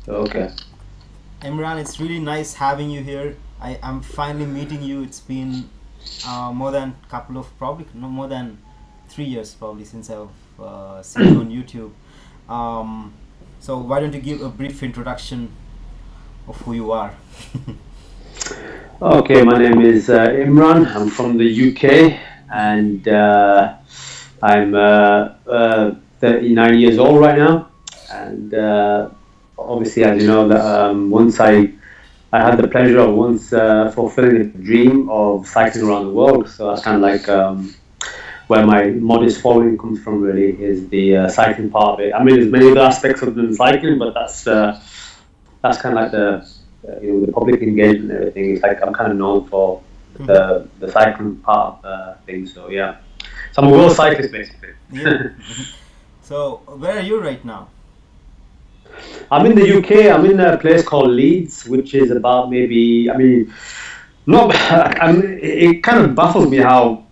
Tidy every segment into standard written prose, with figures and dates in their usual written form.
Okay. Imran, it's really nice having you here. I'm finally meeting you. It's been more than couple of probably no more than 3 years probably since I've seen you on YouTube. Um, so why don't you give a brief introduction of who you are? Okay, my name is Imran. I'm from the UK, and I'm 39 years old right now. And obviously, as you know, that once I had the pleasure of once fulfilling a dream of cycling around the world. So that's kind of like where my modest following comes from. Really, is the cycling part of it. I mean, there's many other aspects of the cycling, but that's kind of like the public engagement and everything. It's like I'm kind of known for Mhm. the cycling part of things. So yeah, so I'm a world cyclist basically. Yeah. So where are you right now? I'm in the UK. I'm in a place called Leeds, which is about maybe. I mean, not. It kind of baffles me how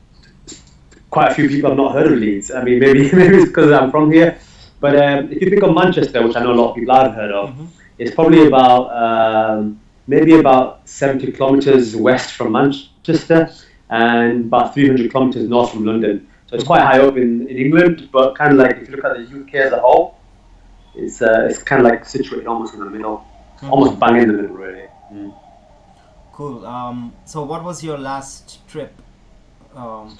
quite a few people have not heard of Leeds. I mean, maybe maybe it's because I'm from here. But if you think of Manchester, which I know a lot of people have heard of, Mm-hmm. it's probably about maybe about 70 kilometers west from Manchester and about 300 kilometers north from London. So it's quite high up in England, but kind of like if you look at the UK as a whole, it's kind of like situated almost in the middle, Mm-hmm. almost bang in the middle, really. Mm. Cool. So what was your last trip? Um,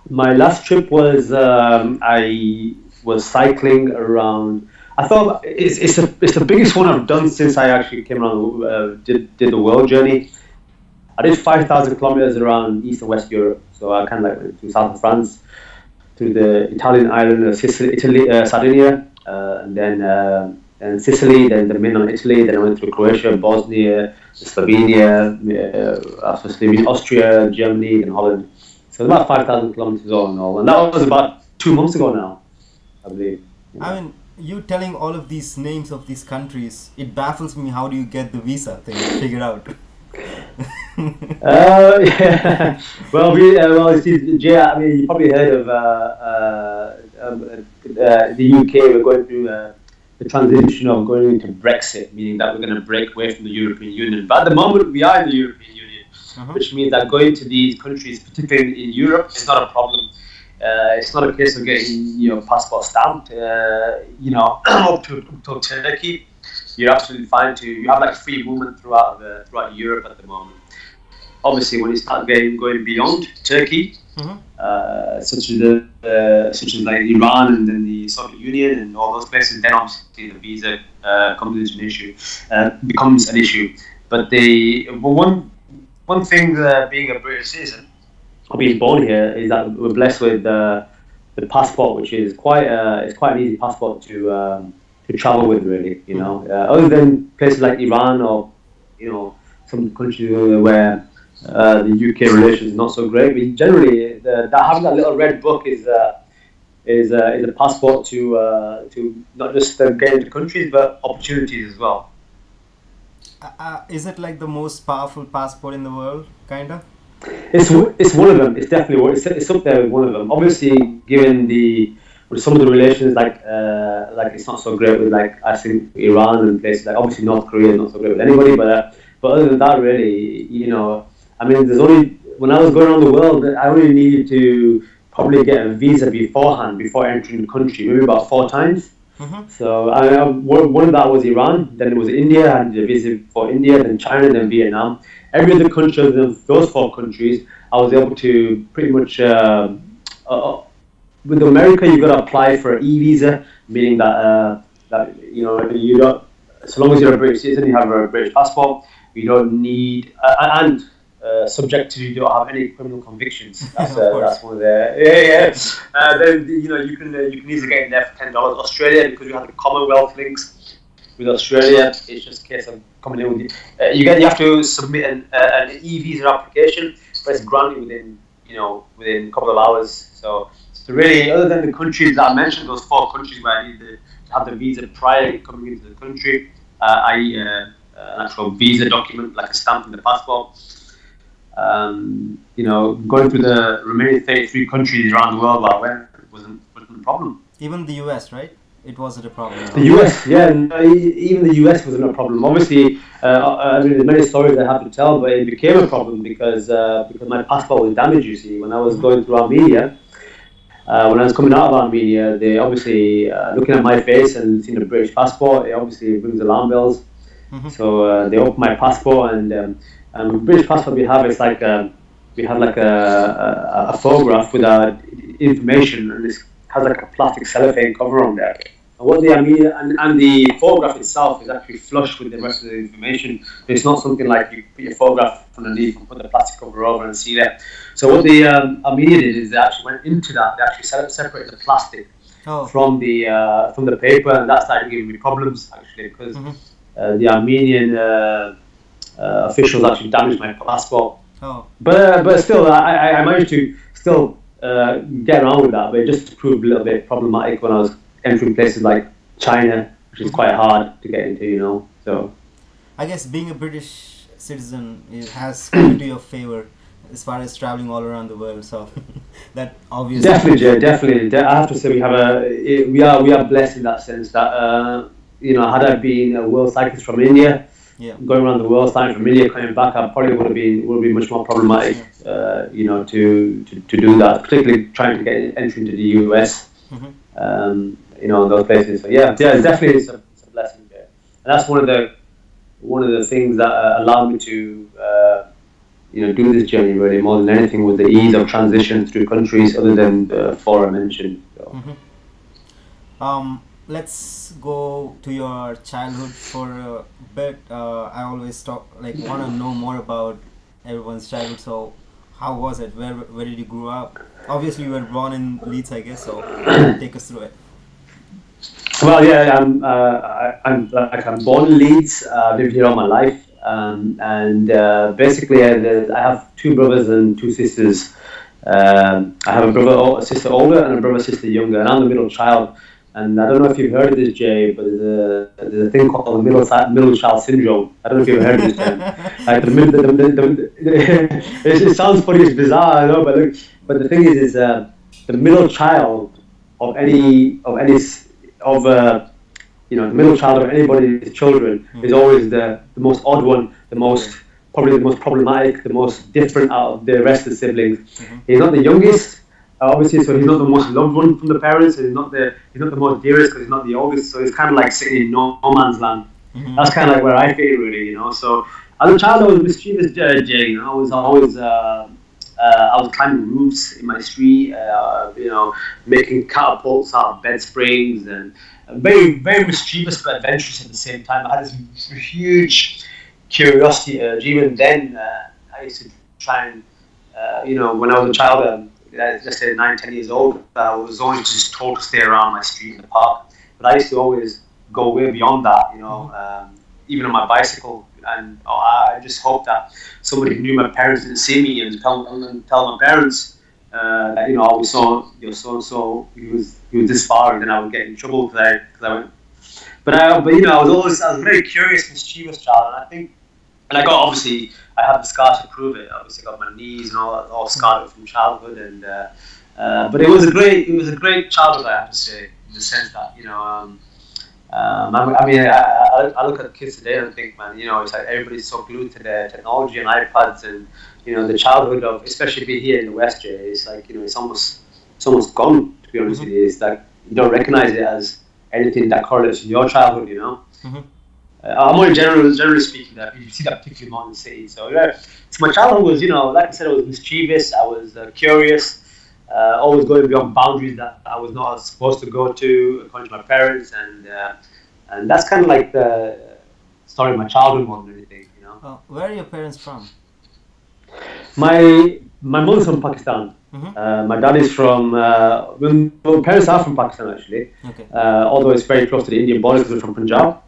My last trip was I was cycling around. I thought it's the biggest one I've done since I actually came around did the world journey. I did 5,000 kilometers around East and West Europe. So I kind of like went through south of France, through the Italian island of Sicily, Italy, Sardinia, and Sicily, then the mainland Italy. Then I went through Croatia, Bosnia, Slovenia, after Slovenia, Austria, Germany, and Holland. So about 5,000 kilometers all in all, and that was about 2 months ago now, I believe. I mean, you telling all of these names of these countries, it baffles me. How do you get the visa thing figured out? Yeah. Well, you see, Jay, I mean, you probably heard of the UK. We're going through the transition of going into Brexit, meaning that we're going to break away from the European Union. But at the moment, we are in the European Union, Uh-huh. which means that going to these countries, particularly in Europe, is not a problem. It's not a case of getting your passport stamped. Up to Turkey, you're absolutely fine to. You have like free movement throughout Europe at the moment. Obviously, when you start going beyond Turkey, Mm-hmm. such as like Iran and then the Soviet Union and all those places, then obviously the visa becomes an issue. But one thing, being a British citizen or being born here, is that we're blessed with the passport, which is it's quite an easy passport to travel with, really. Mm-hmm. Other than places like Iran or some countries where the UK relations is not so great. We generally having that little red book is a passport to not just get into countries but opportunities as well. Is it like the most powerful passport in the world, kinda? It's one of them. It's definitely it's up there with one of them. Obviously, given the with some of the relations like it's not so great with like I think Iran and places like obviously North Korea is not so great with anybody. But other than that, really, I mean, there's only when I was going around the world, I only needed to probably get a visa beforehand before entering the country, maybe about 4 times. Mm-hmm. So one of that was Iran, then it was India, I did a visa for India, then China, then Vietnam. Every other country other than those 4 countries, I was able to pretty much. With America, you've got to apply for an e-visa, meaning that you don't. So long as you're a British citizen, you have a British passport. You don't need and subject to you don't have any criminal convictions. That's Of course. that's one of the yeah. Then you can easily get in there for $10. Australia, because you have the Commonwealth links with Australia, it's just a case of coming in with you. You have to submit an e-visa application, but it's granted within a couple of hours. So really, other than the countries that I mentioned, those 4 countries where I need to have the visa prior to coming into the country, an actual visa document, like a stamp in the passport. Going through the remaining 33 countries around the world where I went wasn't a problem. Even the US, right? it wasn't a problem at The all. US, yeah, no, even the US wasn't a problem. Obviously, I mean, there's many stories I have to tell, but it became a problem because my passport was damaged. You see, when I was Mm-hmm. going through Armenia, when I was coming out of Armenia, they obviously looking at my face and seeing a British passport. It obviously rings alarm bells. Mm-hmm. So they opened my passport, and British passport we have is like we have like a photograph with our information, and it has like a plastic cellophane cover on there. And what the Armenia and the photograph itself is actually flush with the rest of the information. It's not something like you put your photograph underneath and put the plastic cover over and see that. So what the Armenia did is they actually went into that. They actually separated the plastic Oh. from the paper, and that started giving me problems actually because Mm-hmm. the Armenian officials actually damaged my passport. Oh. But still, I managed to still get around with that. But it just proved a little bit problematic when I was entering places like China, which is quite hard to get into, you know. So I guess being a British citizen it has come into your favor as far as traveling all around the world. So that obviously. definitely, Jay, definitely. I have to say we are blessed in that sense that you know, had I been a world cyclist from India, Yeah. going around the world, starting from India, coming back, I probably would be much more problematic, you know, to do that, particularly trying to get entry into the US, Mm-hmm. you know, in those places. So yeah, it's definitely it's a blessing there, and that's one of the things that allowed me to you know, do this journey really more than anything was the ease of transition through countries other than the four I mentioned. So. Let's go to your childhood for a bit. I always want to know more about everyone's childhood. So, how was it? Where did you grow up? Obviously, you were born in Leeds, I guess. So, take us through it. Well, yeah, I'm born in Leeds. Lived here all my life, and basically, I have two brothers and two sisters. I have a sister older and a brother sister younger, and I'm the middle child. And I don't know if you've heard of this, Jay, but there's a thing called the middle child syndrome. I don't know if you've heard of this term. Like it sounds funny, it's bizarre, I know, but the thing is the middle child of you know, the middle child of anybody's children is always the most odd one, probably the most problematic, the most different out of the rest of the siblings. He's not the youngest, obviously, so he's not the most loved one from the parents. He's not the most dearest because he's not the oldest. So he's kind of like sitting in no man's land. That's kind of like where I feel really, you know. So as a child, I was mischievous, Jay. You know, I was always I was climbing roofs in my street, you know, making catapults out of bed springs, and very, very mischievous but adventurous at the same time. I had this huge curiosity urge. Even then, I used to try and, you know, when I was a child, let's say 9, 10 years old, I was always just told to stay around my street in the park. But I used to always go way beyond that, you know, even on my bicycle. And I just hoped that somebody who knew my parents didn't see me and tell my parents that, you know, I was so and so he was this far, and then I would get in trouble because I went. But you know, I was a very curious, mischievous child, and I think, and I got, obviously, I have the scars to prove it. Obviously, I got my knees and all scarred from childhood, and but it was a great childhood, I have to say, in the sense that, you know. I mean, I look at kids today and I think, man, you know, it's like everybody's so glued to their technology and iPads, and, you know, the childhood of, especially being here in the West, Jay, it's like, you know, it's almost gone, to be honest with you. It's like you don't recognize it as anything that correlates with your childhood, you know. I'm only generally speaking that you see that particularly more in the city. So yeah, so my childhood was, you know, like I said, I was mischievous, I was curious. Always going beyond boundaries that I was not supposed to go to, according to my parents, and that's kind of like the story of my childhood more than anything, you know. Where are your parents from? My mother's from Pakistan. My dad is from. My parents are from Pakistan actually. Okay. Although it's very close to the Indian border because we're from Punjab.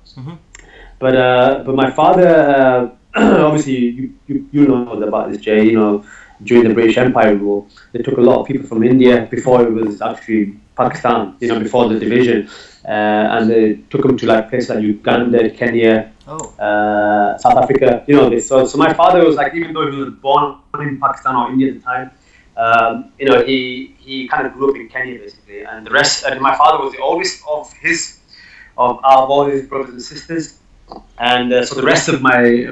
But my father, obviously, you know about this, Jay. You know, during the British Empire rule, they took a lot of people from India before it was actually Pakistan, you know, before the division, and they took them to like places like Uganda, Kenya, South Africa, you know. So my father was like, even though he was born in Pakistan or India at the time, he kind of grew up in Kenya basically, and the rest. And my father was the oldest of all his brothers and sisters, and so the rest of my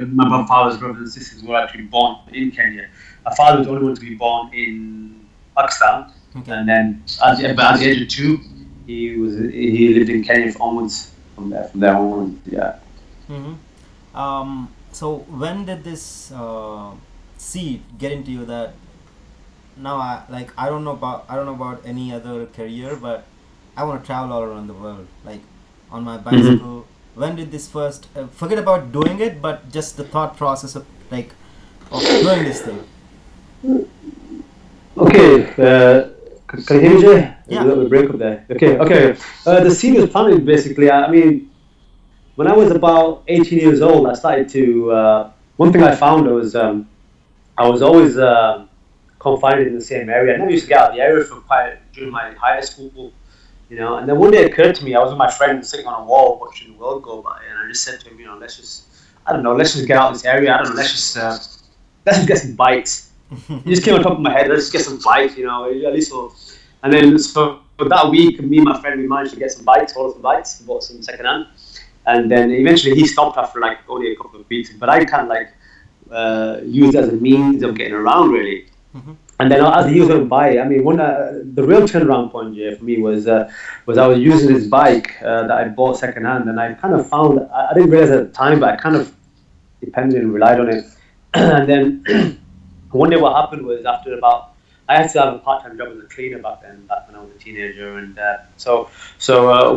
father's brothers and sisters were actually born in Kenya. My father was the only one to be born in Pakistan, Okay. and then at the age of 2, he lived in Kenya onwards from there on. Yeah. So when did this seed get into you that now I don't know about any other career, but I want to travel all around the world, like on my bicycle. When did this first forget about doing it, but just the thought process of doing this thing? Okay. Can you hear me, Jay? There's Yeah. a little bit of break up there. Okay. The seed was planted basically. I mean, when I was about 18 years old, I started to. One thing I found was I was always confined in the same area. I never used to get out of the area for quite during my high school, And then one day it occurred to me, I was with my friend sitting on a wall watching the world go by, and I just said to him, let's just get out of this area. I don't know, let's just get some bikes. It just came on top of my head. Let's get some bikes, at least. And then for that week, me and my friend, we managed to get some bikes, all of the bikes, bought some secondhand. And then eventually he stopped after like only a couple of weeks. But I kind of used it as a means of getting around, really. And then as the years went by, I mean, the real turnaround point for me was I was using this bike that I bought secondhand, and I kind of found I didn't realize at the time, but I kind of depended and relied on it. And then one day, what happened was I had to have a part-time job as a cleaner back when I was a teenager, and so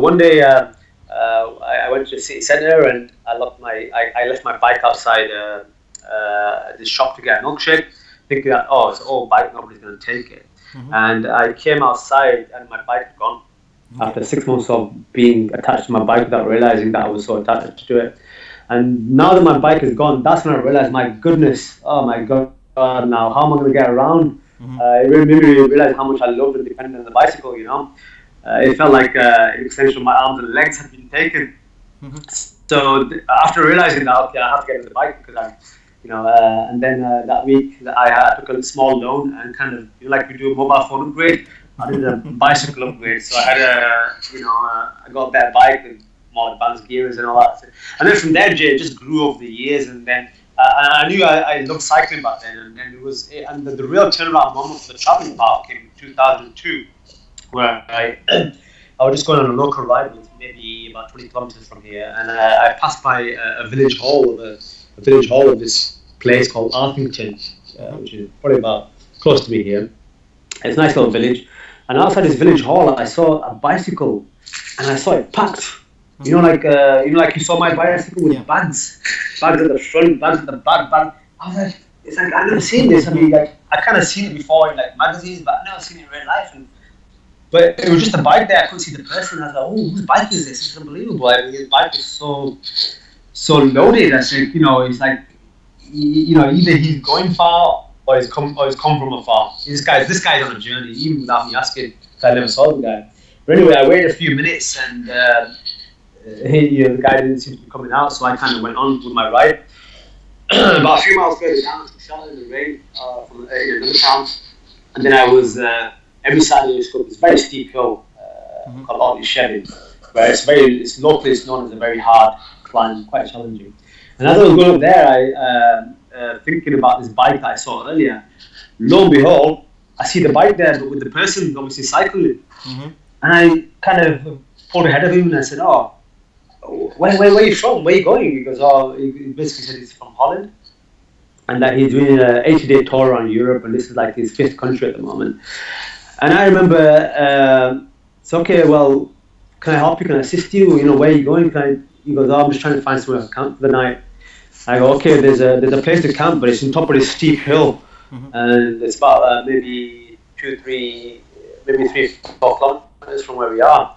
one day I went to the city centre and I left my bike outside this shop to get a milkshake, thinking that it's an old bike, nobody's going to take it. And I came outside and my bike had gone after 6 months of being attached to my bike without realizing that I was so attached to it. And now that my bike is gone, that's when I realized, my goodness, oh my God, now how am I going to get around? It really made me realize how much I loved and depended on the bicycle, It felt like an extension of my arms and legs had been taken. So after realizing that, okay, I have to get into the bike because and then that week I took a small loan and kind of, like we do a mobile phone upgrade, I did a bicycle upgrade. So I had I got a better bike with more advanced gears and all that. And then from there, Jay, it just grew over the years. And then I knew I loved cycling back then. And then the real turnaround moment for the traveling part came in 2002, where I was just going on a local ride, maybe about 20 kilometers from here, and I passed by a village hall of this place called Arthington, which is probably about close to me here. It's a nice little village, and outside this village hall, I saw a bicycle, and I saw it packed. Like you saw my bicycle with bags at the front, bags at the back. I was like, it's like I've never seen this. I mean, like I kind of seen it before in like magazines, but I've never seen it in real life. But it was just a bike there. I couldn't see the person. I was like, oh, whose bike is this? It's unbelievable. I mean, his bike is so loaded. I think it's like either he's going far or he's come from afar. This guy's on a journey, even without me asking. I never saw the guy. But anyway, I waited a few minutes and the guy didn't seem to be coming out, so I kind of went on with my ride. About a few miles further down, I shot in the rain from another town, and then I was every Saturday I used to go up this very steep hill called Otley Shedding, where it's locally known as a very hard climb, quite challenging. And as I was going up there, I thinking about this bike that I saw earlier. Lo and behold, I see the bike there, but with the person obviously cycling. And I kind of pulled ahead of him and I said, "Oh, where are you from? Where are you going?" He goes, "Oh," he basically said he's from Holland, and that he's doing an 80-day tour around Europe, and this is like his 5th country at the moment. And I remember, so okay, well, can I help you? Can I assist you? Where are you going? He goes, "Oh, I'm just trying to find somewhere to camp for the night." I go, "Okay, there's a place to camp, but it's on top of this steep hill, and it's about maybe 3, 4 kilometers from where we are."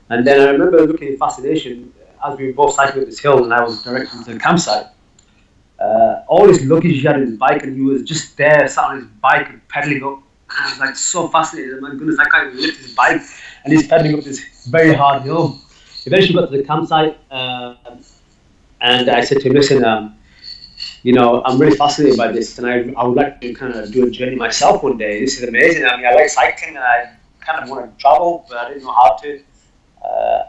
And then I remember looking in fascination as we were both cycling up this hill, and I was directed to the campsite. All his luggage he had in his bike, and he was just there, sat on his bike and pedaling up. And I was like so fascinated. My goodness, I can't even lift his bike, and he's pedaling up this very hard hill. Eventually got to the campsite, and I said to him, "Listen, I'm really fascinated by this, and I would like to kind of do a journey myself one day. This is amazing. I mean, I like cycling, and I kind of want to travel, but I didn't know how to. Uh,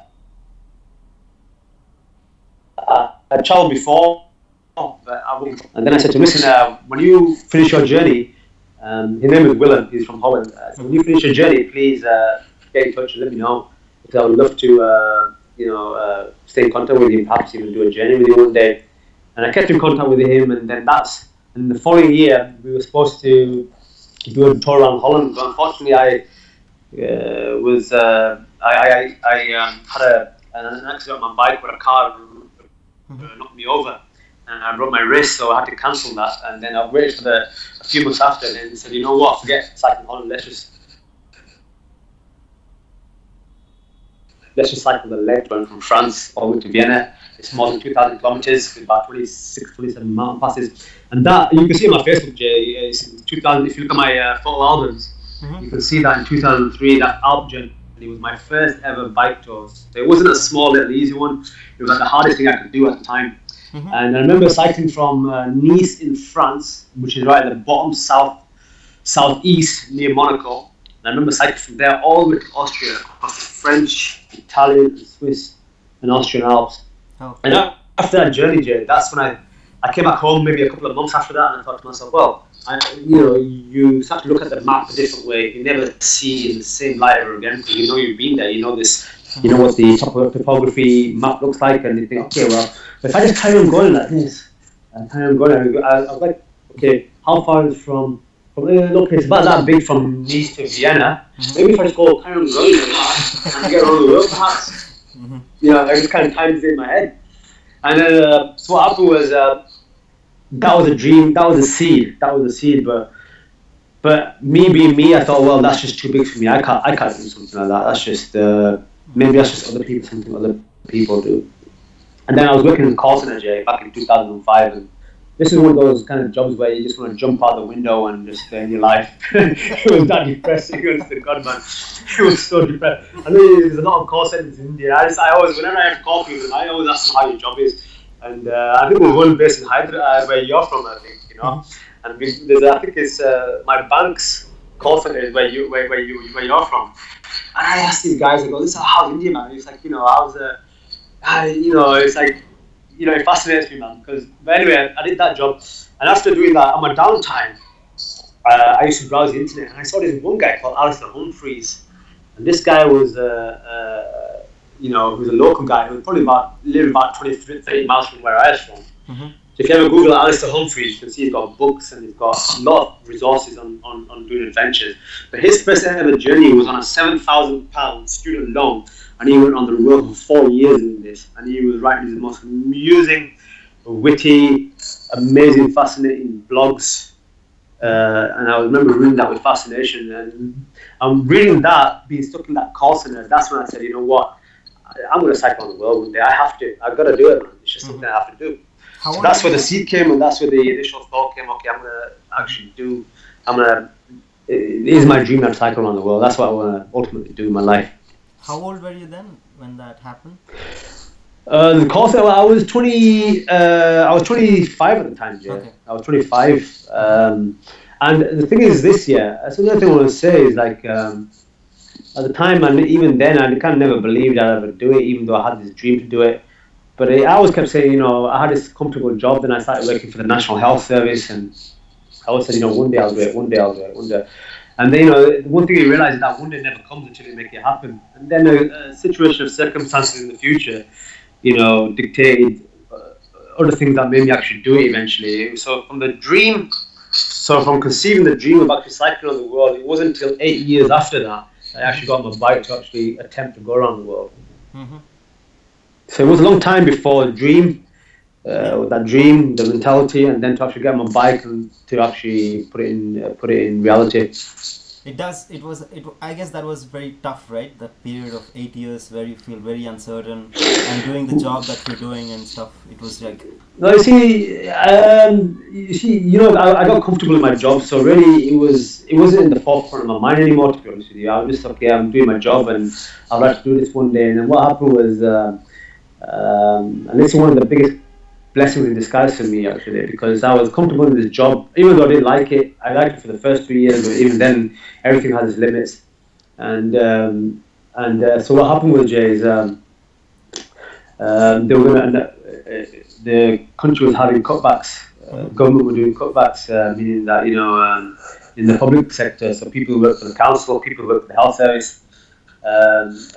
I traveled before, but I wouldn't. And then I said to him, listen, when you finish your journey, his name is Willem, he's from Holland. So when you finish your journey, please get in touch and let me know. Because I would love to, stay in contact with you, perhaps even do a journey with you one day. And I kept in contact with him, and then and the following year, we were supposed to do a tour around Holland, but unfortunately, I had an accident on my bike where a car knocked me over, and I broke my wrist, so I had to cancel that. And then I waited for a few months after, and then said, you know what, forget cycling Holland, let's just cycle the leg run from France all the way to Vienna. It's more than 2,000 kilometers with about 26, 27 mountain passes. And that, you can see on my Facebook, Jay, it's 2000, if you look at my photo albums, you can see that in 2003, that Alp journey was my first ever bike tour. So it wasn't a small little easy one. It was like the hardest thing I could do at the time. And I remember cycling from Nice in France, which is right at the bottom southeast near Monaco. And I remember cycling from there all the way to Austria, across the French, Italian, Swiss, and Austrian Alps. Oh. And after that journey, Jay, that's when I came back home maybe a couple of months after that, and I thought to myself, well, you start to look at the map a different way. You never see in the same light ever again, because you've been there, this, what the topography map looks like, and you think, okay, well, if I just carry on going like this, and carry on going, I was like, okay, how far is from okay, it's about that big from Nice to Vienna. Maybe if I just go carry on going and get around the world, perhaps. I just kind of timed it in my head. And then, so what happened was, that was a dream, that was a seed, but me being me, I thought, well, that's just too big for me. I can't do something like that. That's just, maybe that's just something other people do. And then I was working in a call center, Jay, back in 2005, and this is one of those kind of jobs where you just want to jump out the window and just stay in your life. It was that depressing. God, man, it was so depressing. I know there's a lot of call centers in India. I always, whenever I have to call people, I always ask them how your job is. And I think there's one based in Hyderabad, where you're from, I think, And I think it's my bank's call center is where you're from. And I asked these guys, I go, this is how's India, man? It's like, how's it's like, it fascinates me, man. But anyway, I did that job, and after doing that, on my downtime, I used to browse the internet, and I saw this one guy called Alistair Humphreys, and this guy was, he was a local guy who was probably lived about 20, 30 miles from where I was from. So if you ever Google Alistair Humphreys, you can see he's got books and he's got a lot of resources on doing adventures. But his first ever journey was on a £7,000 student loan, and he went on the road for 4 years in this, and he was writing the most amusing, witty, amazing, fascinating blogs. And I remember reading that with fascination. And I'm reading that, being stuck in that call center, that's when I said, you know what, I'm going to cycle on the world one day. I've got to do it, man. It's just something I have to do. So that's where the seed came, and that's where the initial thought came. Okay, I'm going to actually do. It is my dream to cycle around the world. That's what I want to ultimately do in my life. How old were you then when that happened? The call center, I was 20. I was 25 at the time. Yeah, okay. I was 25. And the thing is, this year, that's another thing I want to say is like. At the time, and even then, I kind of never believed I'd ever do it, even though I had this dream to do it. But I always kept saying, I had this comfortable job, then I started working for the National Health Service, and I always said, one day I'll do it, one day I'll do it, one day. And then, one thing you realize is that one day never comes until you make it happen. And then a situation of circumstances in the future, dictated other things that made me actually do it eventually. So from conceiving the dream of actually cycling around the world, it wasn't until 8 years after that I actually got on my bike to actually attempt to go around the world. So it was a long time before the dream, the mentality, and then to actually get on my bike and to actually put it in reality. I guess that was very tough, right? That period of 8 years where you feel very uncertain and doing the job that you're doing and stuff. It was like. No, I got comfortable in my job, so really it wasn't in the forefront of my mind anymore. To be honest with you, I was just okay. I'm doing my job, and I'd like to do this one day. And then what happened was, and this is one of the biggest blessing in disguise for me actually, because I was comfortable in this job. Even though I didn't like it, I liked it for the first 3 years, but even then, everything has its limits. And so what happened with Jay is they were gonna, the country was having cutbacks. Government were doing cutbacks, meaning that in the public sector, so people who work for the council, people who work for the health service.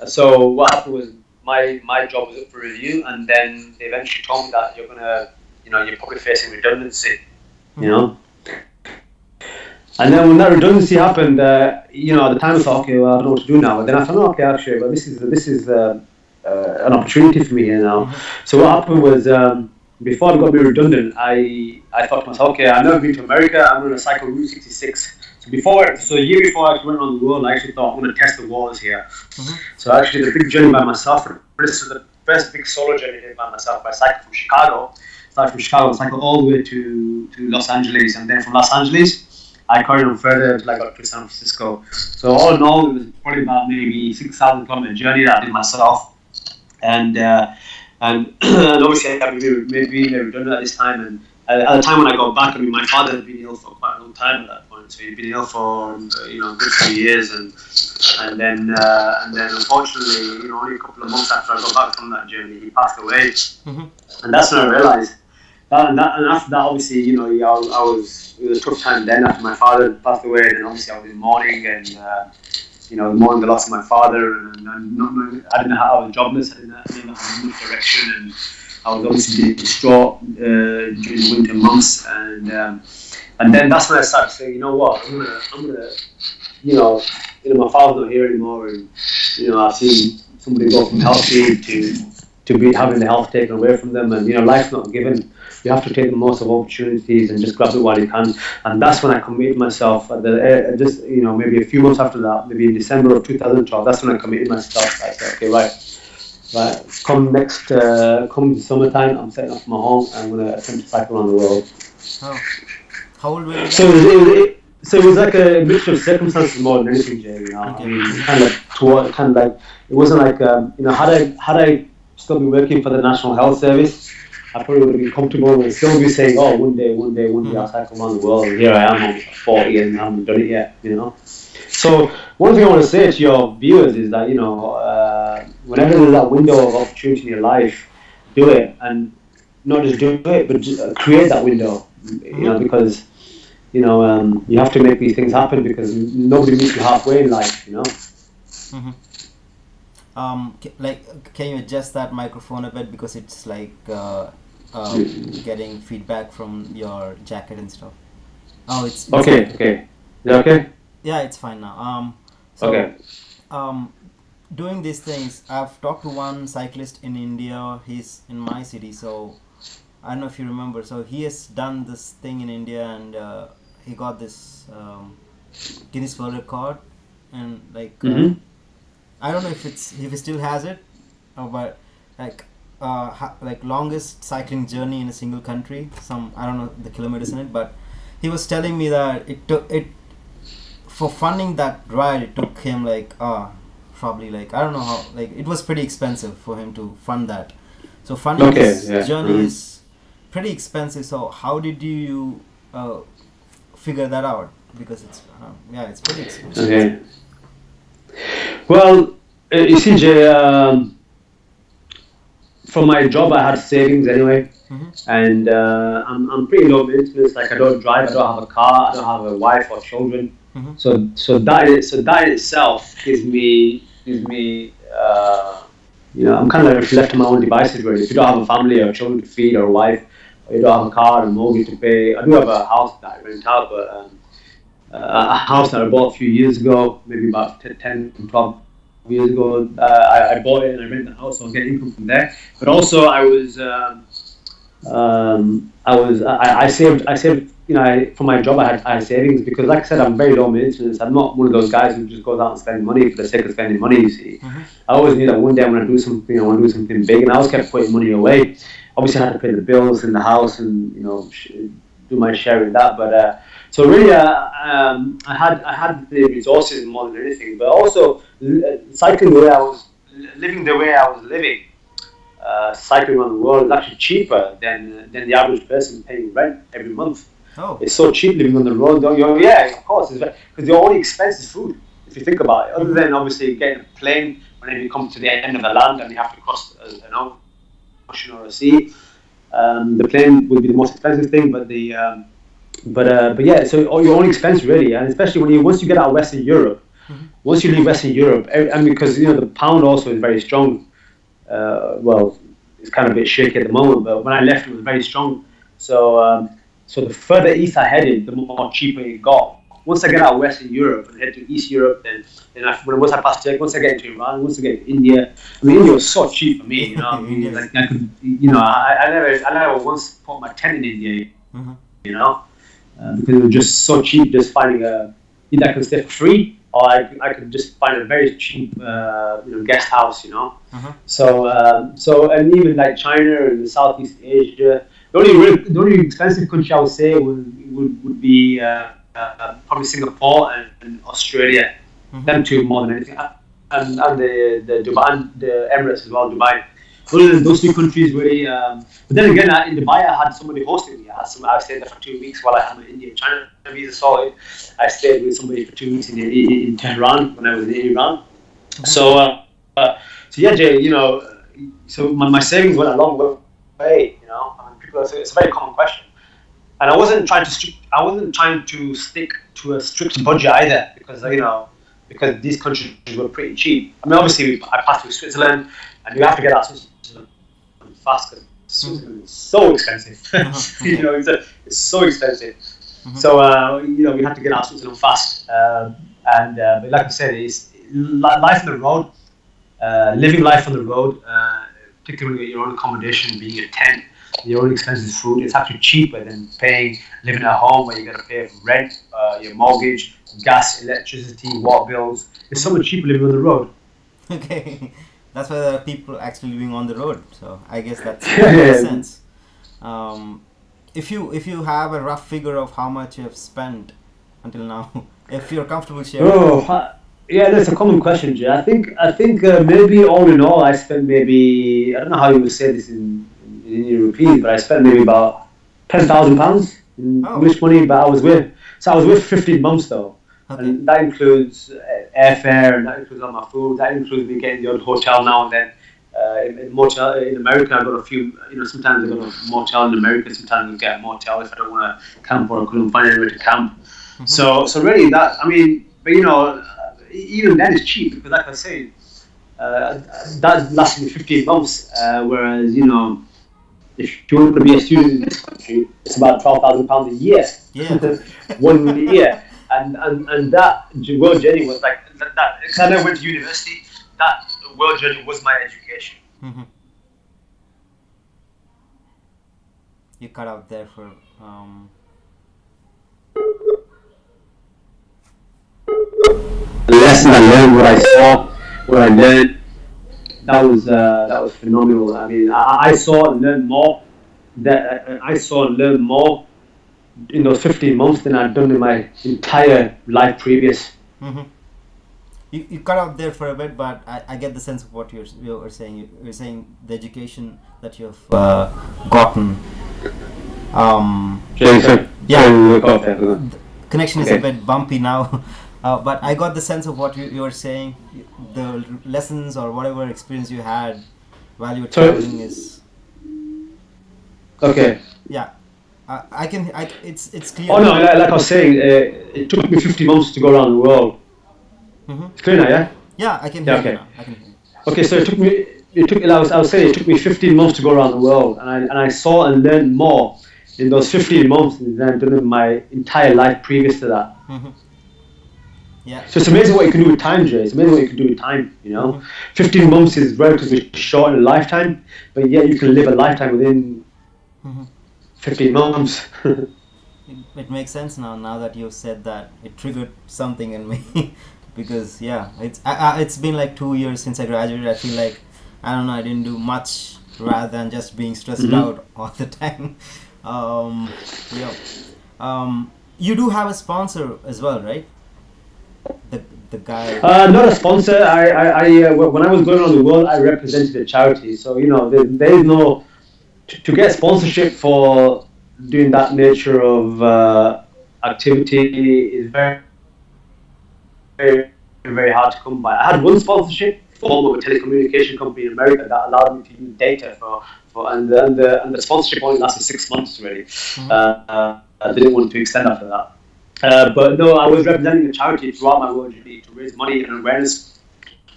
So what happened was my job was up for review, and then they eventually told me that you're probably facing redundancy, you know. And then when that redundancy happened, at the time I thought, okay, well, I don't know what to do now. But then I thought, okay, actually, but this is an opportunity for me here now. So what happened was, before I got me redundant, I thought to myself, okay, I've never been to America. I'm going to cycle Route 66. So a year before I actually went around the world, I actually thought I'm going to test the waters here. So actually, the big journey by myself. This was the first big solo journey I did by myself. I cycled from Chicago. Started from Chicago, cycled all the way to Los Angeles, and then from Los Angeles, I carried on further until I got to San Francisco. So all in all, it was probably about maybe 6,000 kilometer journey that I did myself. And obviously I maybe redundant at this time. And at the time when I got back, I mean, my father had been ill for quite a long time at that point. So he'd been ill for a good few years, and then unfortunately, only a couple of months after I got back from that journey, he passed away. And that's when I realized. And after that, obviously, it was a tough time then after my father passed away. And then obviously I was in mourning and, mourning the loss of my father. And I didn't have, I was jobless. I didn't have much direction. And I was obviously distraught during the winter months. And then that's when I started saying, you know what, I'm gonna, my father's not here anymore. And, I've seen somebody go from healthy to be having the health taken away from them. And, life's not given. You have to take the most of opportunities and just grab it while you can. And that's when I committed myself. Maybe a few months after that, maybe in December of 2012, that's when I committed myself. I said, okay, right. Come summertime, I'm setting up my home and I'm going to attempt to cycle around the world. Oh. How old were you? So it was like a mixture of circumstances more than anything, Jay. Okay. I mean, it wasn't like had I still been working for the National Health Service, I probably would have been comfortable and still be saying, oh, one day I'll cycle around the world. And here I am, I'm 40 and I haven't done it yet, So one thing I want to say to your viewers is that, whenever there's that window of opportunity in your life, do it. And not just do it, but just create that window, because, you have to make these things happen because nobody meets you halfway in life, Can you adjust that microphone a bit because it's like getting feedback from your jacket and stuff? Oh, it's okay. Is that okay? Yeah, it's fine now. Doing these things, I've talked to one cyclist in India. He's in my city, so I don't know if you remember. So he has done this thing in India, and he got this Guinness World Record, and I don't know if he still has it, but longest cycling journey in a single country. I don't know the kilometers in it, but he was telling me that for funding that ride, it took him probably I don't know how, it was pretty expensive for him to fund that. So funding this journey is pretty expensive. So how did you figure that out? Because it's pretty expensive. Okay. Well, you see, Jay, from my job I had savings anyway, and I'm pretty low maintenance. Like I don't drive, I don't have a car, I don't have a wife or children. So that in itself gives me I'm kind of left to my own devices really. If you don't have a family or children to feed or a wife, or you don't have a car and mortgage to pay. I do have a house that I rent out, but a house that I bought a few years ago, maybe about 10, 12 years ago. I bought it and I rented the house, so I was getting income from there. But also I saved. For my job, I had savings because, like I said, I'm very low maintenance. I'm not one of those guys who just goes out and spends money for the sake of spending money. You see, I always knew that one day I'm going to do something. I want to do something big, and I always kept putting money away. Obviously, I had to pay the bills in the house and do my share in that. But so really, I had the resources more than anything. But also, cycling the way I was living, cycling around the world is actually cheaper than the average person paying rent every month. Oh. It's so cheap living on the road. Yeah, of course, because the only expense is food. If you think about it, other than obviously getting a plane whenever you come to the end of the land and you have to cross an ocean or a sea, the plane would be the most expensive thing. But yeah, so your only expense really, and especially once you get out of Western Europe, once you leave Western Europe, and because the pound also is very strong. Well, it's kind of a bit shaky at the moment, but when I left, it was very strong. So the further east I headed, the more cheaper it got. Once I get out of Western Europe and head to East Europe, once I pass Turkey, once I get into Iran, once I get into India, I mean, India was so cheap for me. I mean, like I could, I never once put my tent in India. Because it was just so cheap. Just finding either I could stay for free, or I could just find a very cheap, guest house. So and even like China and Southeast Asia. The only expensive country I would say would be probably Singapore and Australia. Them two more than anything, and the Dubai, and the Emirates as well, Dubai. Other than those two countries, really. But then again, in Dubai, I had somebody hosting me. I stayed there for 2 weeks while I had my India and China visa sorted. I stayed with somebody for 2 weeks in Tehran when I was in Iran. So yeah, Jay, so my savings went a long way. I mean, people say it's a very common question, and I wasn't trying to stick to a strict budget either, because these countries were pretty cheap. I mean, obviously, I passed through Switzerland, and you have to get out of Switzerland fast because Switzerland is so expensive. It's so expensive. So we had to get out of Switzerland fast. But like I said, it's life on the road, living life on the road, particularly with your own accommodation, being a tent, your own expensive food. It's actually cheaper than living at home where you got to pay for rent, your mortgage, gas, electricity, water bills. It's so much cheaper living on the road. Okay. That's why there are people actually living on the road. So I guess that makes sense. If you have a rough figure of how much you have spent until now, if you're comfortable sharing. Yeah, that's a common question, Jay. I think maybe all in all, I spent maybe, I don't know how you would say this in rupees, but I spent maybe about £10,000 in English money. But I was with 15 months though. Okay. And that includes airfare, and that includes all my food. That includes me getting the odd hotel now and then. In America, I got a few. Sometimes I got a motel in America. Sometimes I get a motel if I don't want to camp or I couldn't find anywhere to camp. So really, but even then it's cheap because, like I say, that lasted me 15 months. Whereas if you want to be a student in this country, it's about £12,000 a year. Yeah. 1 year. And that world journey was like that. Because I never went to university. That world journey was my education. You cut out there for. The lesson I learned, what I saw, what I learned, that was phenomenal. I mean, I saw and learned more. I saw and learned more in those 15 months than I'd done in my entire life previous. You cut out there for a bit, but I get the sense of what you're saying. You're saying the education that you've gotten. The connection is a bit bumpy now, but I got the sense of what you were saying. The lessons or whatever experience you had while you were traveling is. Okay. Yeah. It's clear. Oh no, like I was saying, it took me 50 months to go around the world. It's clear now, yeah? Yeah, I can hear you now. Okay, so I was saying it took me 15 months to go around the world, and I saw and learned more in those 15 months than I've done in my entire life previous to that. Yeah. So it's amazing what you can do with time, Jay. It's amazing what you can do with time, 15 months is relatively short in a lifetime, but yet you can live a lifetime within 15 months. It makes sense now that you've said that. It triggered something in me. Because it's been like 2 years since I graduated. I feel like I didn't do much rather than just being stressed out all the time. You do have a sponsor as well, right? The the guy. Not a sponsor. When I was going around the world, I represented a charity. So there is no to get sponsorship for doing that nature of activity is very, very hard to come by. I had one sponsorship from a telecommunication company in America that allowed me to use data and the sponsorship only lasted 6 months really. I didn't want to extend after that. But no, I was representing a charity throughout my world journey to raise money and awareness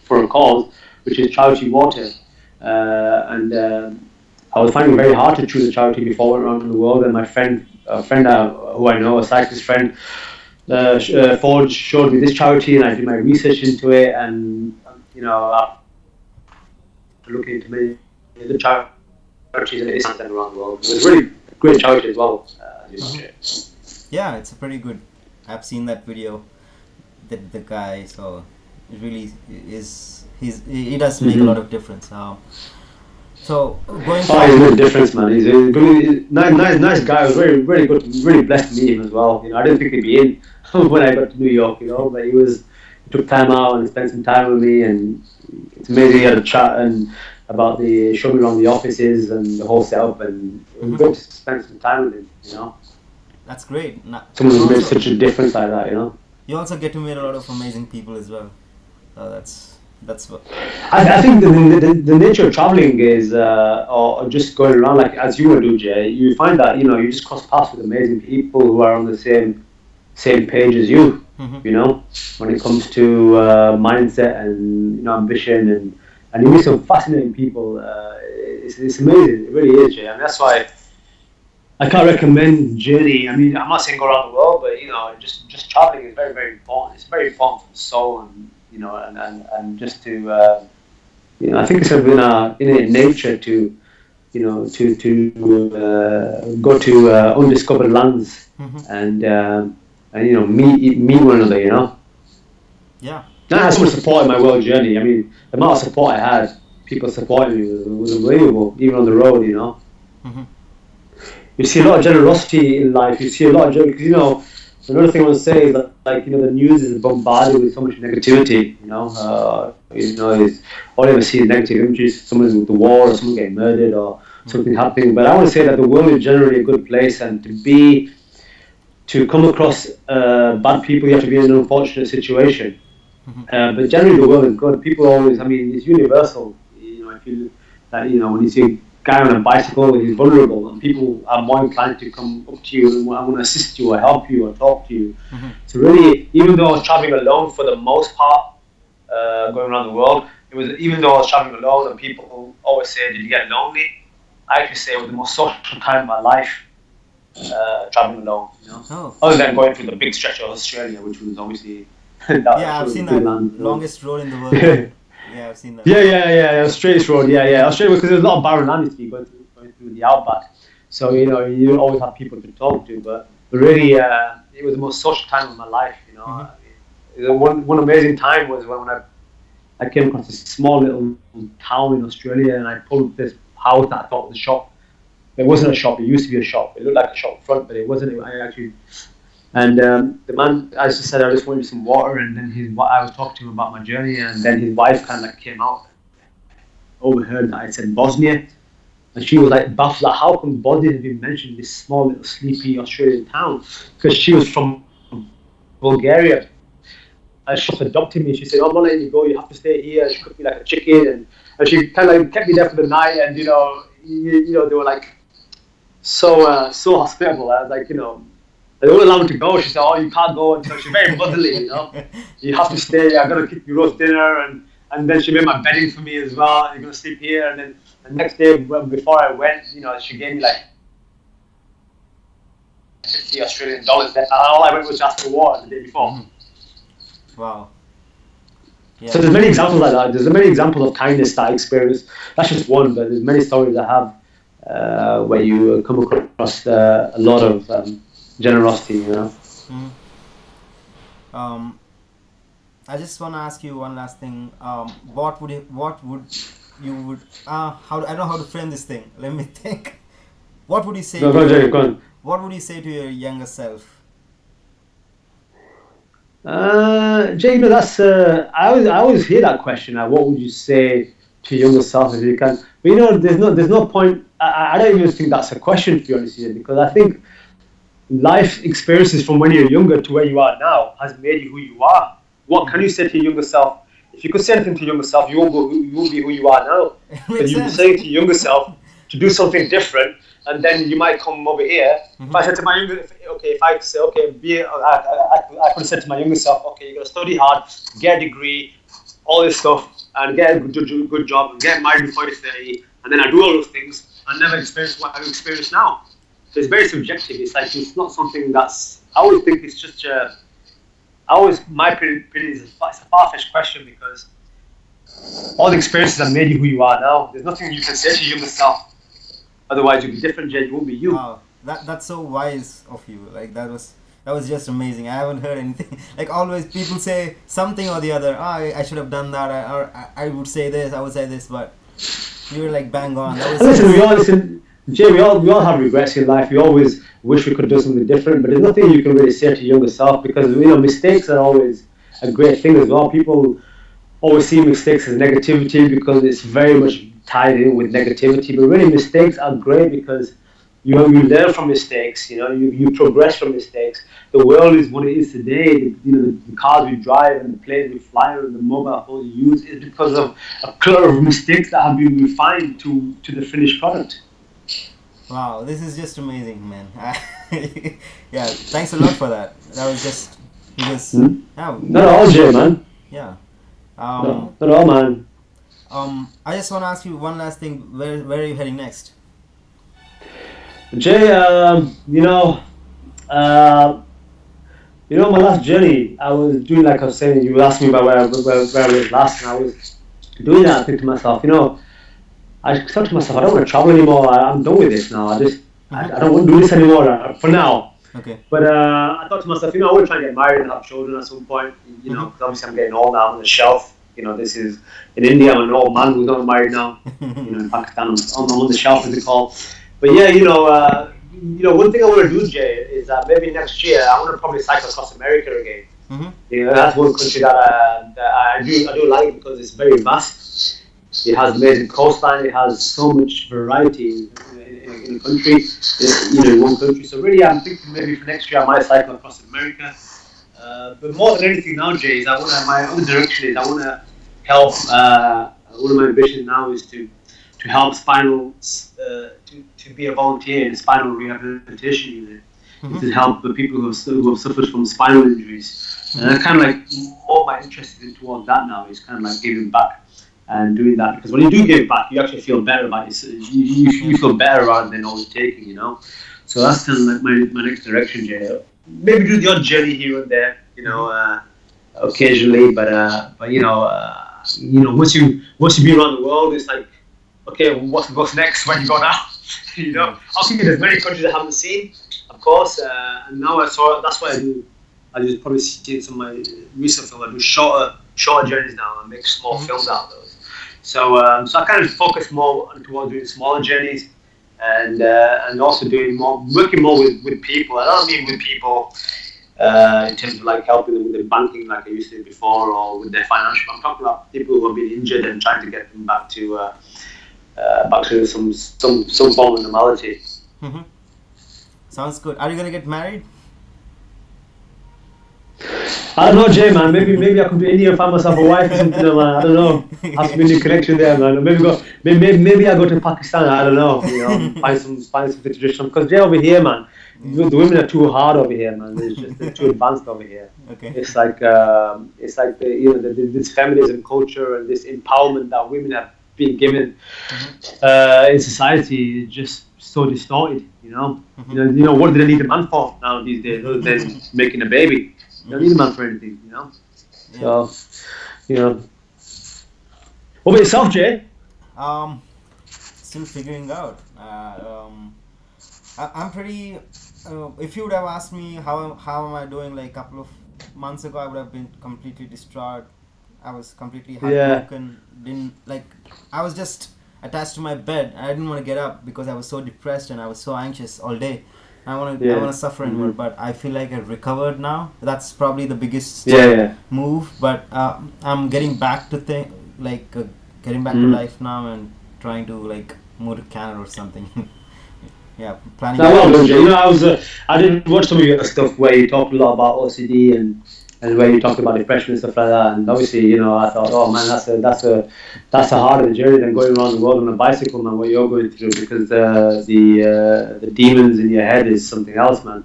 for a cause, which is charity water. And I was finding it very hard to choose a charity before I went around the world. And my friend, who I know, a cyclist friend, Ford showed me this charity, and I did my research into it. And after looking into many other charities around the world, it was really a great charity as well. Yeah, it's a pretty good. I've seen that video. The guy, so it really is. He does make a lot of difference. So going. Oh, he's made a difference, man. He's a really nice guy. I was very, very good. Really blessed to meet him as well. I didn't think he'd be in when I got to New York. But he took time out and spent some time with me, and it's amazing. He had a chat and showed me around the offices and the whole setup, and it was good to spend some time with him. That's great. Someone who's made such a difference like that. You also get to meet a lot of amazing people as well. That's what. I think the nature of traveling is, or just going around like as you would do, Jay. You find that you just cross paths with amazing people who are on the same page as you. When it comes to mindset and ambition, and you meet some fascinating people. It's amazing. It really is, Jay. I mean, that's why I can't recommend journey. I mean, I'm not saying go around the world, but just traveling is very, very important. It's very important for the soul, and just to I think it's in our innate nature to go to undiscovered lands and meet one another. Yeah. I had so much support in my world journey. I mean, the amount of support I had, people supporting me was unbelievable, even on the road. You see a lot of generosity in life. You see a lot of because another thing I want to say is that the news is bombarded with so much negativity. Is all I ever see is negative images. Someone with the war, or someone getting murdered, or something happening. But I want to say that the world is generally a good place, and to come across bad people, you have to be in an unfortunate situation. But generally, the world is good. People always, I mean, it's universal. When you see a guy on a bicycle, he's vulnerable, and people are more inclined to come up to you and want to assist you or help you or talk to you. So really, even though I was traveling alone for the most part, going around the world, even though I was traveling alone, and people always say, "Did you get lonely?" I actually say it was the most social time of my life, traveling alone. Other than going through the big stretch of Australia, which was obviously. I've seen that longest road in the world. Yeah, I've seen that. Yeah, straightest road. Yeah, Australia, because there's a lot of barren land to be going through the outback. So you always have people to talk to, but really, it was the most social time of my life. One amazing time was when I came across this small little town in Australia, and I pulled up this house that I thought was a shop. It wasn't a shop. It used to be a shop. It looked like a shop front, but it wasn't. And the man, I just said, I just wanted some water, and then I was talking to him about my journey, and then his wife kind of came out, overheard that I said Bosnia, and she was like baffled, like, how come Bosnia has been mentioned in this small little sleepy Australian town? Because she was from Bulgaria. And she adopted me. She said, I'm not letting you go, you have to stay here. She cooked me like a chicken, and she kind of kept me there for the night, and they were like so hospitable. I was like, they wouldn't allow me to go. She said, "Oh, you can't go until." She's very motherly, You have to stay. I gotta cook you roast dinner, and then she made my bedding for me as well. You're gonna sleep here, and then the next day, before I went, she gave me like $50 and all I went was just for water the day before. Wow. Yeah. So there's many examples like that. There's many examples of kindness that I experienced. That's just one, but there's many stories I have where you come across a lot of generosity, I just want to ask you one last thing. What would you I don't know how to frame this thing. Let me think. What would you say? Go on. What would you say to your younger self? Jay, that's I always hear that question. Like, what would you say to your younger self if you can? But there's no point. I don't even think that's a question, to be honest with you, because I think life experiences from when you're younger to where you are now has made you who you are. What can Mhm. you say to your younger self? If you could say anything to your younger self, you will be who you are now. It Because makes you'll be sense. saying to your younger self to do something different, and then you might come over here. If Mhm. I said to my younger, if I say, okay, I could have said to my younger self, okay, you're gonna study hard, get a degree, all this stuff, and get a good job, and get married before you're 30, and then I do all those things, and never experience what I've experienced now. So it's very subjective. It's like it's not something that's. I always think it's just a. I always my opinion is it's a far fetched question because all the experiences have made you who you are now. There's nothing you can say to your younger self. Otherwise, you'll be different, Jay. You won't be you. Wow, that's so wise of you. Like that was just amazing. I haven't heard anything. Like always, people say something or the other. Oh, I should have done that. I would say this. I would say this. But you were like bang on. That And was listen, we just. all listen. Jay, we all have regrets in life. We always wish we could do something different, but there's nothing you can really say to your younger self because mistakes are always a great thing as well. People always see mistakes as negativity because it's very much tied in with negativity. But really, mistakes are great because you learn from mistakes. You progress from mistakes. The world is what it is today. The cars we drive and the planes we fly and the mobile phones we use is because of a clutter of mistakes that have been refined to the finished product. Wow, this is just amazing, man. Yeah, thanks a lot for that. That was just because. Hmm? Yeah, Not at all, Jay, man. yeah. No, not at all, man. I just want to ask you one last thing. Where are you heading next? Jay, uh, my last journey, I was doing like I was saying. You asked me about where I was last, and I was doing that. I think to myself, I thought to myself, I don't want to travel anymore. I'm done with this now. I Mm-hmm. don't want to do this anymore for now. Okay. But I thought to myself, I want to try and get married and have children at some point. Mm-hmm. Because obviously I'm getting old now. I'm on the shelf. This is in India. I'm an old man who's not married now. In Pakistan, I'm on the shelf as they call. But yeah, one thing I want to do, Jay, is that maybe next year I want to probably cycle across America again. Mm-hmm. That's one country that I do like because it's very vast. It has amazing coastline. It has so much variety in a country. In one country. So really, I'm thinking maybe for next year I might cycle across America. But more than anything now, Jay, is my other direction is I want to help. One of my ambitions now is to help to be a volunteer in spinal rehabilitation unit. Is Mm-hmm. to help the people who have suffered from spinal injuries. And I kind of like all my interest is towards that now. Is kind of like giving back and doing that because when you do give back, you actually feel better about it. You feel better rather than always taking. So that's kind of like my next direction, Jay. Maybe do the odd journey here and there, Mm-hmm. occasionally. But once you be around the world, it's like, okay, what's next? Where you go now? Yeah. I'll think there's many countries I haven't seen, of course, and now I saw that's why I do. I just probably see some of my recent films. I do shorter journeys now and make small Mm-hmm. films out of those. So I kind of focus more towards doing smaller journeys and also working more with people. I don't mean with people in terms of like helping them with their banking like I used to before or with their financial. I'm talking about people who have been injured and trying to get them back to some form of normality. Mm-hmm. Sounds good. Are you gonna get married? I don't know, Jay, man. Maybe I could be Indian and find myself a wife or something, man. I don't know. Have to be a new connection there, man. Maybe I go to Pakistan. I don't know. Find something traditional. Because Jay over here, man, the women are too hard over here, man. They're too advanced over here. Okay. It's like this feminism culture and this empowerment that women have been given Mm-hmm. in society is just so distorted. Mm-hmm. What do they need a man for now these days other than making a baby? They don't need a man for anything. Yeah. So, you know. What about yourself, Jay? Still figuring out. I'm pretty. If you would have asked me how am I doing like a couple of months ago, I would have been completely distraught. I was completely Yeah. heartbroken. Didn't like. I was just attached to my bed. I didn't want to get up because I was so depressed and I was so anxious all day. I wanna suffer anymore. But I feel like I've recovered now. That's probably the biggest Yeah. move. But I'm getting back to getting back to Mm. life now and trying to like move to Canada or something. Yeah, planning. Now, well done, Jay. You know, I did watch some of your stuff where you talked a lot about OCD and where you talked about depression and stuff like that. And obviously, you know, I thought, oh man, that's a harder journey than going around the world on a bicycle, man. What you're going through, because the demons in your head is something else, man.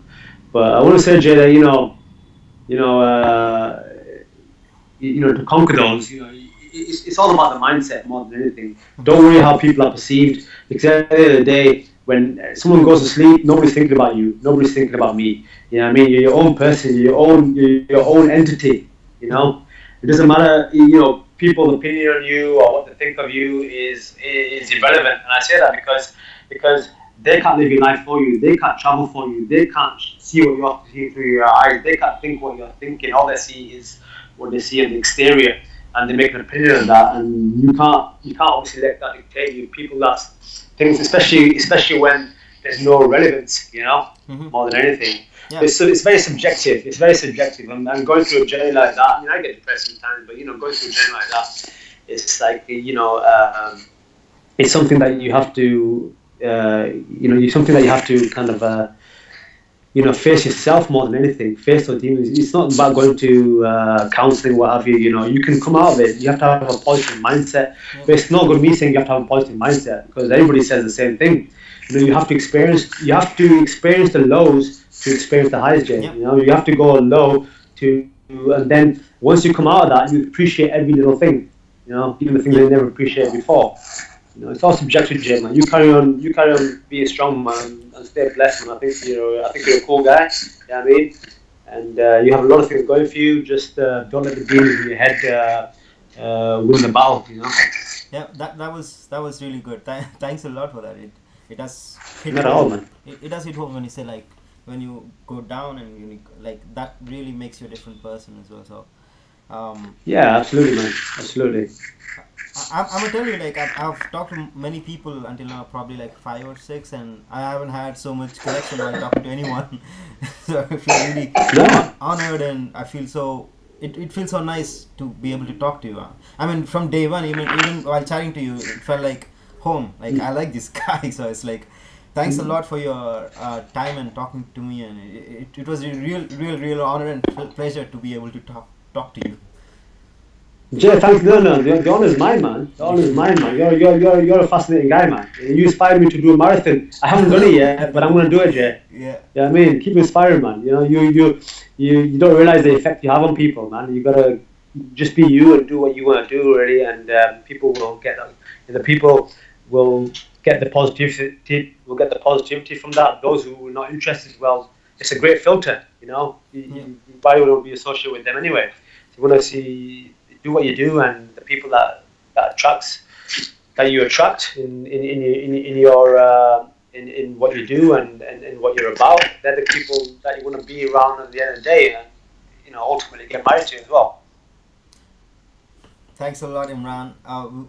But I want to say, Jay, that you know, to conquer those, it's all about the mindset more than anything. Don't worry how people are perceived, because at the end of the day, when someone goes to sleep, nobody's thinking about you. Nobody's thinking about me. You know what I mean? You're your own person. You're your own entity. You know, it doesn't matter. People's opinion on you or what they think of you is irrelevant. And I say that because they can't live your life for you. They can't travel for you. They can't see what you're seeing through your eyes. They can't think what you're thinking. All they see is what they see on the exterior, and they make an opinion of that. And you can't obviously let that dictate you. People that things, especially when there's no relevance, more than anything. Yeah. It's very subjective. It's very subjective. And going through a journey like that, I mean, I get depressed sometimes, but going through a journey like that, it's like it's something that you have to, something that you have to kind of, face yourself more than anything. Face those demons. It's not about going to counselling, what have you. You can come out of it. You have to have a positive mindset. But it's not good me saying you have to have a positive mindset, because everybody says the same thing. You have to experience the lows to experience the highs, Jay. Yep. You have to go low and then once you come out of that, you appreciate every little thing. Even the things that you never appreciated before. It's all subjective, Jay, man. You carry on being strong, man, and stay blessed, man. I think you're a cool guy. You know what I mean? And you have a lot of things going for you. Just don't let the demons in your head win the battle. Yeah, that was really good. Thanks a lot for that. It does hit Not at all, man. It does hit home when you say like when you go down and that really makes you a different person as well. So yeah, absolutely, man. Absolutely. I'm gonna tell you, like I've talked to many people until now, probably like 5 or 6, and I haven't had so much connection while talking to anyone. So I feel really honored, and I feel so. It feels so nice to be able to talk to you. I mean, from day one, even while chatting to you, it felt like home. Like I like this guy, so it's like, thanks a lot for your time and talking to me, and it was a real honor and pleasure to be able to talk to you. Jay, thanks. No, the honor is mine, man. The honor is mine, man. You're a fascinating guy, man. You inspired me to do a marathon. I haven't done it yet, but I'm gonna do it, Jay. Yeah. You know what I mean? Keep inspiring, man. You don't realize the effect you have on people, man. You gotta just be you and do what you want to do, really, and people will get that. The people will get the positivity. Will get the positivity from that. Those who are not interested, well, it's a great filter. You probably wouldn't be associated with them anyway. So you want to do what you do, and the people that you attract in what you do and what you're about, they're the people that you want to be around at the end of the day, and ultimately get married to as well. Thanks a lot, Imran.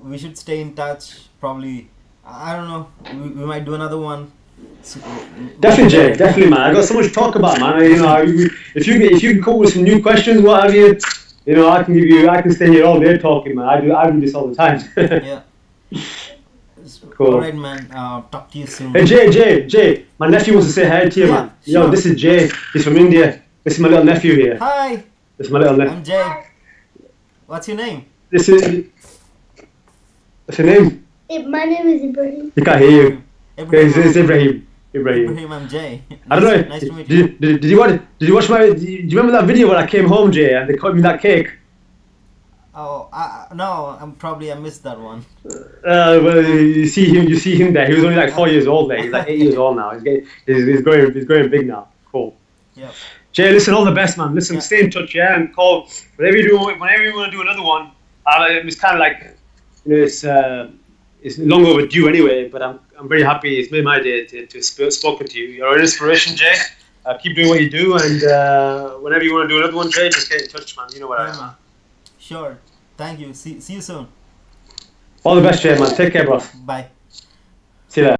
We should stay in touch. Probably, I don't know. We might do another one. Definitely, Jay. Definitely, man. I got so much to talk about, man. If you can come up with some new questions, what have you? I can stay here all day talking, man. I do this all the time. Yeah. Cool. All right, man. Talk to you soon. Hey, Jay. My nephew wants to say hi to you, man. Sure. This is Jay. He's from India. This is my little nephew here. Hi. This is my little nephew. I'm Jay. What's your name? What's your name? My name is Ibrahim. He can't hear you. It's Ibrahim. Ibrahim. I'm Jay. I don't know. Nice to meet you. Did you watch my? Do you remember that video when I came home, Jay, and they cut me that cake? Oh, no. I missed that one. Well, you see him there. He was only like 4 years old there. He's like 8 years old now. He's growing big now. Cool. Yeah. Jay, listen, all the best, man. Listen, stay in touch, yeah, and call whenever you want to do another one. It's kind of like, it's long overdue anyway. But I'm very happy. It's made my day to spoken to you. You're an inspiration, Jay. Keep doing what you do, and whenever you want to do another one, Jay, just get in touch, man. You know where I am. Sure. Thank you. See you soon. All the best, Jay, man. Take care, bro. Bye.